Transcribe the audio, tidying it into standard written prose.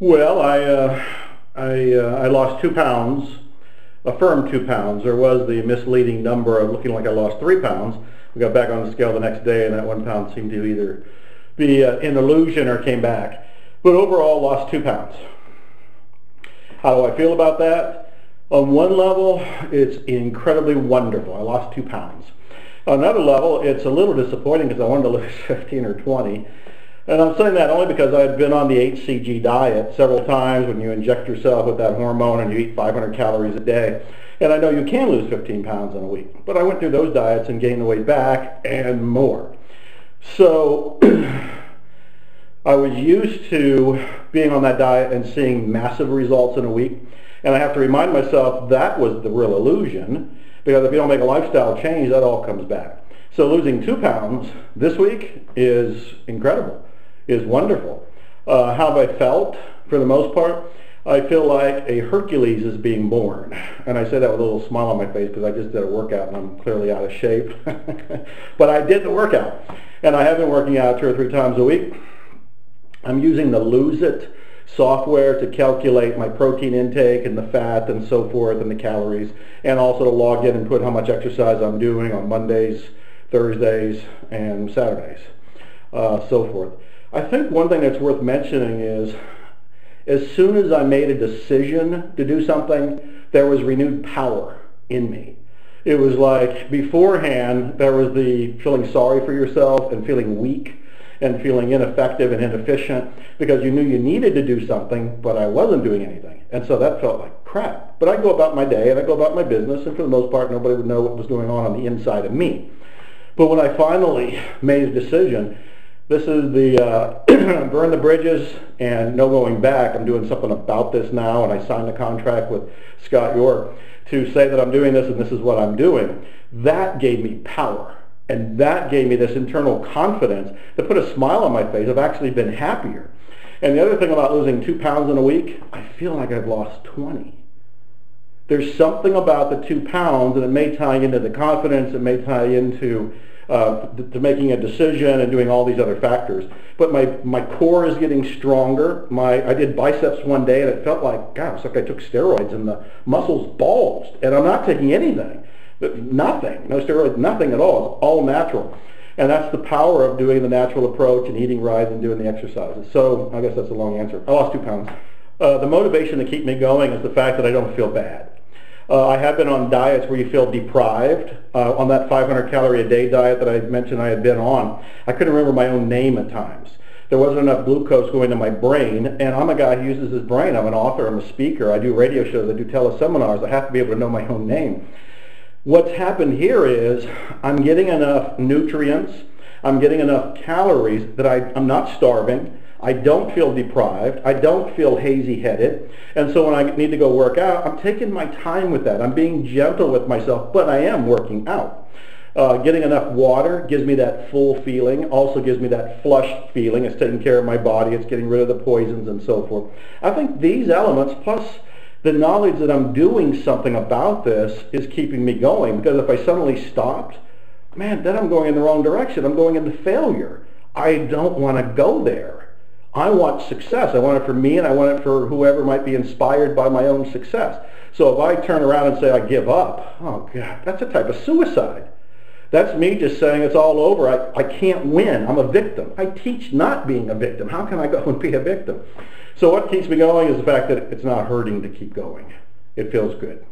Well, I lost 2 pounds, a firm 2 pounds. There was the misleading number of looking like I lost 3 pounds. We got back on the scale the next day, and that 1 pound seemed to either be an illusion or came back. But overall, lost 2 pounds. How do I feel about that? On one level, it's incredibly wonderful. I lost 2 pounds. On another level, it's a little disappointing because I wanted to lose 15 or 20. And I'm saying that only because I've been on the HCG diet several times when you inject yourself with that hormone and you eat 500 calories a day. And I know you can lose 15 pounds in a week. But I went through those diets and gained the weight back and more. So I was used to being on that diet and seeing massive results in a week. And I have to remind myself that was the real illusion, because if you don't make a lifestyle change, that all comes back. So losing 2 pounds this week is incredible, is wonderful. How have I felt? For the most part, I feel like a Hercules is being born. And I say that with a little smile on my face because I just did a workout and I'm clearly out of shape. But I did the workout. And I have been working out 2 or 3 times a week. I'm using the Lose It software to calculate my protein intake and the fat and so forth and the calories, and also to log in and put how much exercise I'm doing on Mondays, Thursdays, and Saturdays, so forth. I think one thing that's worth mentioning is as soon as I made a decision to do something, there was renewed power in me. It was like beforehand there was the feeling sorry for yourself and feeling weak and feeling ineffective and inefficient because you knew you needed to do something, but I wasn't doing anything. And so that felt like crap. But I go about my day and I go about my business, and for the most part nobody would know what was going on the inside of me. But when I finally made a decision, this is the burn the bridges and no going back. I'm doing something about this now, and I signed a contract with Scott York to say that I'm doing this and this is what I'm doing. That gave me power. And that gave me this internal confidence that put a smile on my face. I've actually been happier. And the other thing about losing 2 pounds in a week, I feel like I've lost 20. There's something about the 2 pounds, and it may tie into the confidence, it may tie into to making a decision and doing all these other factors. But my core is getting stronger. I did biceps one day, and it felt like, God, it's like I took steroids, and the muscles bulged. And I'm not taking anything. Nothing, no steroids, nothing at all. It's all natural. And that's the power of doing the natural approach and eating right and doing the exercises. So I guess that's a long answer. I lost 2 pounds. The motivation to keep me going is the fact that I don't feel bad. I have been on diets where you feel deprived. On that 500 calorie a day diet that I mentioned I had been on, I couldn't remember my own name at times. There wasn't enough glucose going to my brain, and I'm a guy who uses his brain. I'm an author, I'm a speaker, I do radio shows, I do teleseminars. I have to be able to know my own name. What's happened here is I'm getting enough nutrients, I'm getting enough calories that I'm not starving, I don't feel deprived, I don't feel hazy-headed, and so when I need to go work out, I'm taking my time with that. I'm being gentle with myself, but I am working out. Getting enough water gives me that full feeling, also gives me that flushed feeling. It's taking care of my body, it's getting rid of the poisons and so forth. I think these elements, plus the knowledge that I'm doing something about this, is keeping me going, because if I suddenly stopped, man, then I'm going in the wrong direction. I'm going into failure. I don't want to go there. I want success. I want it for me, and I want it for whoever might be inspired by my own success. So if I turn around and say I give up, oh God, that's a type of suicide. That's me just saying it's all over. I can't win. I'm a victim. I teach not being a victim. How can I go and be a victim? So what keeps me going is the fact that it's not hurting to keep going. It feels good.